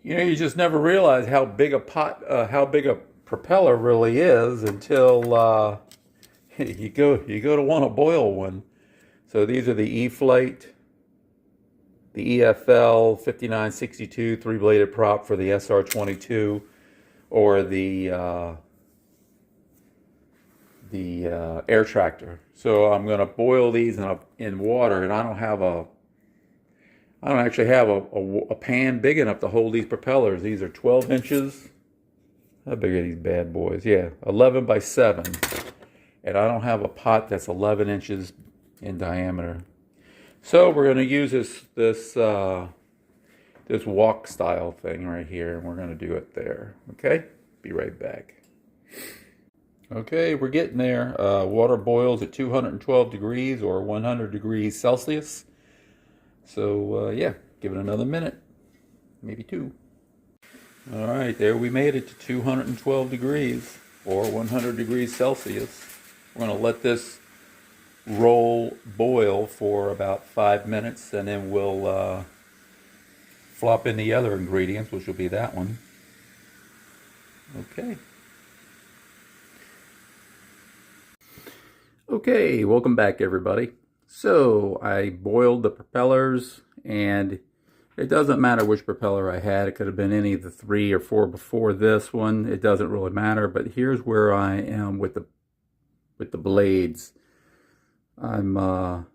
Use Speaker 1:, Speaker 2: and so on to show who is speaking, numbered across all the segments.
Speaker 1: You know, you just never realize how big a how big a propeller really is until you go to want to boil one. So these are the E-flate, the EFL 5962 three-bladed prop for the SR22, or the air tractor. So I'm going to boil these in water, and I don't actually have a pan big enough to hold these propellers. These are 12 inches. How big are these bad boys? Yeah, 11 by 7. And I don't have a pot that's 11 inches in diameter. So we're going to use this walk style thing right here, and we're going to do it there. Okay? Be right back. Okay, we're getting there. Water boils at 212 degrees or 100 degrees Celsius. So yeah, give it another minute, maybe 2. All right, there we made it to 212 degrees or 100 degrees Celsius. We're going to let this roll boil for about 5 minutes, and then we'll flop in the other ingredients, which will be that one. Okay. Okay, welcome back everybody. So I boiled the propellers, and it doesn't matter which propeller I had. It could have been any of the 3 or 4 before this one. It doesn't really matter, but here's where I am with the blades. I'm got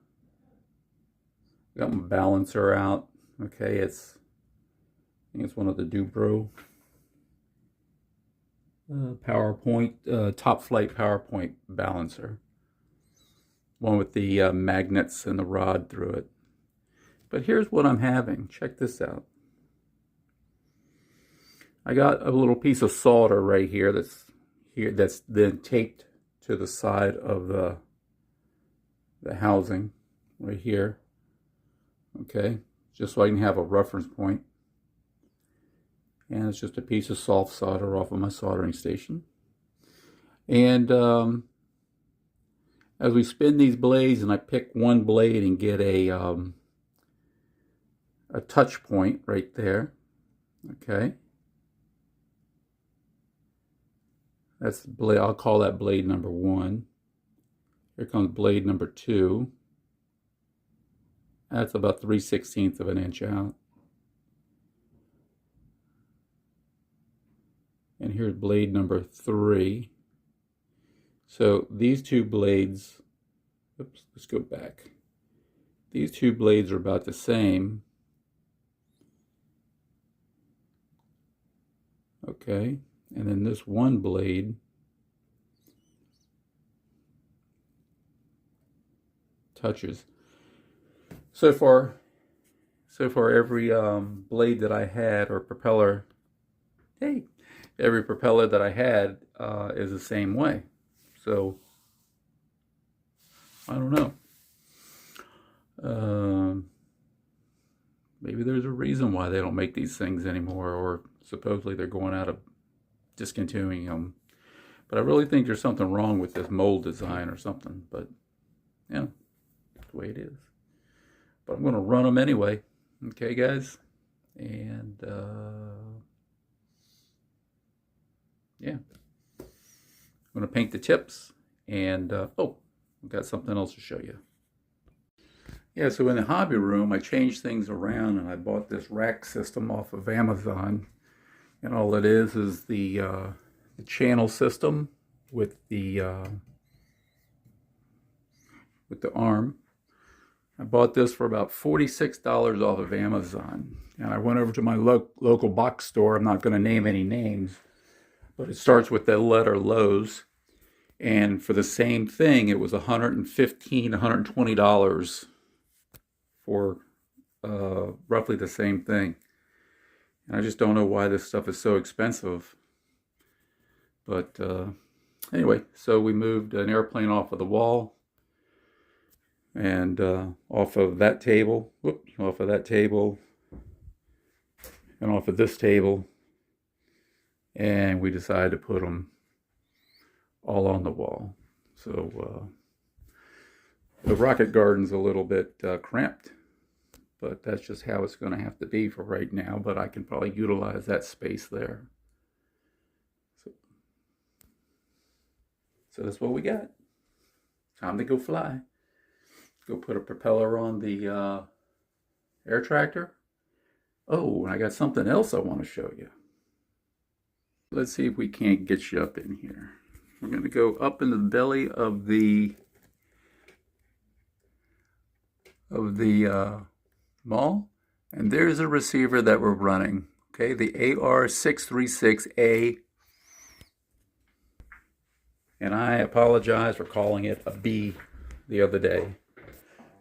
Speaker 1: my balancer out. Okay, I think it's one of the Dubro top flight PowerPoint balancer. One with the magnets and the rod through it. But here's what I'm having. Check this out. I got a little piece of solder right here that's then taped to the side of the housing right here. Okay, just so I can have a reference point. And it's just a piece of soft solder off of my soldering station. And as we spin these blades, and I pick one blade and get a touch point right there. Okay, that's the blade. I'll call that blade number 1. Here comes blade number 2. That's about 3/16 of an inch out. And here's blade number 3. So these 2 blades, oops, let's go back. These 2 blades are about the same. Okay, and then this one blade touches. So far every blade that I had, or propeller, every propeller that I had is the same way. So I don't know. Maybe there's a reason why they don't make these things anymore, or supposedly they're going out of discontinuing them. But I really think there's something wrong with this mold design or something. But yeah, that's the way it is. But I'm going to run them anyway. Okay, guys? And yeah. I'm going to paint the tips, and oh, I've got something else to show you. Yeah, so in the hobby room, I changed things around, and I bought this rack system off of Amazon. And all it is the channel system with the arm. I bought this for about $46 off of Amazon. And I went over to my local box store. I'm not going to name any names, but it starts with the letter Lowe's. And for the same thing, it was $115, $120 for roughly the same thing. And I just don't know why this stuff is so expensive. But anyway, so we moved an airplane off of the wall, and off of that table, and off of this table, and we decided to put them all on the wall. So the rocket garden's a little bit cramped, but that's just how it's going to have to be for right now. But I can probably utilize that space there. So that's what we got. Time to go fly. Go put a propeller on the air tractor. Oh, and I got something else I want to show you. Let's see if we can't get you up in here. We're going to go up in the belly of the mall, and there's a receiver that we're running. Okay, the AR636 and I apologize for calling it a B the other day,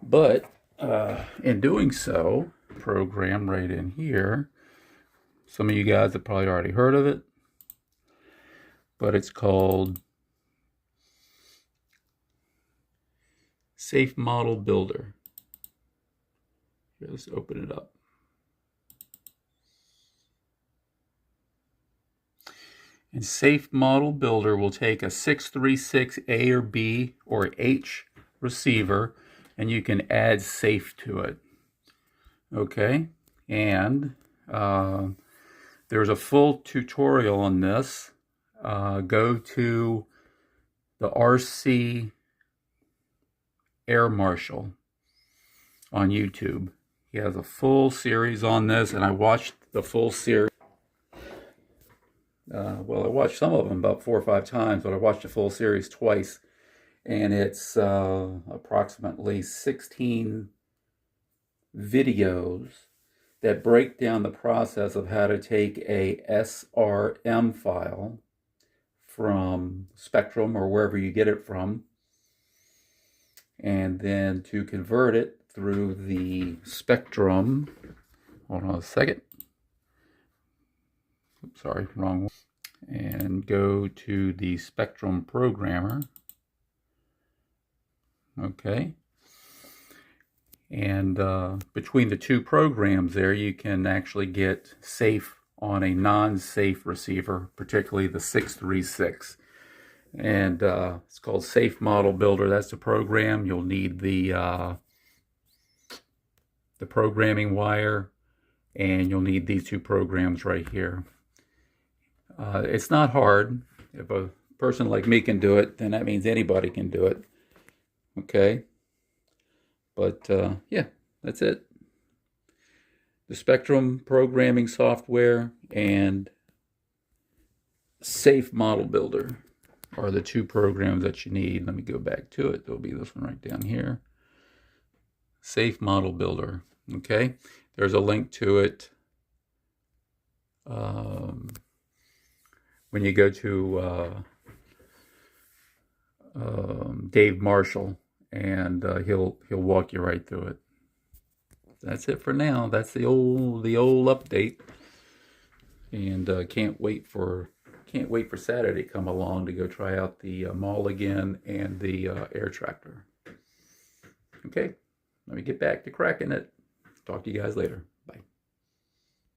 Speaker 1: but in doing so, program right in here. Some of you guys have probably already heard of it, but it's called Safe Model Builder. Let's open it up. And Safe Model Builder will take a 636 A or B or H receiver, and you can add safe to it. Okay, and there's a full tutorial on this. Go to the RC airMarshall on YouTube. He has a full series on this, and I watched the full series. Well, I watched some of them about 4 or 5 times, but I watched the full series twice, and it's approximately 16 videos that break down the process of how to take a SRM file from Spectrum or wherever you get it from, and then to convert it through the Spectrum. Hold on a second. Oops, sorry, wrong one. And go to the Spectrum programmer. Okay. And between the two programs there, you can actually get safe on a non-safe receiver, particularly the 636. And it's called Safe Model Builder. That's the program. You'll need the programming wire, and you'll need these two programs right here. It's not hard. If a person like me can do it, then that means anybody can do it. Okay. But yeah, that's it. The Spectrum programming software and Safe Model Builder are the two programs that you need. Let me go back to it. There'll be this one right down here. Safe Model Builder. Okay. There's a link to it when you go to Dave Marshall, and he'll walk you right through it. That's it for now. That's the old update, and can't wait for Saturday to come along to go try out the mall again and the air tractor. Okay, let me get back to cracking it. Talk to you guys later.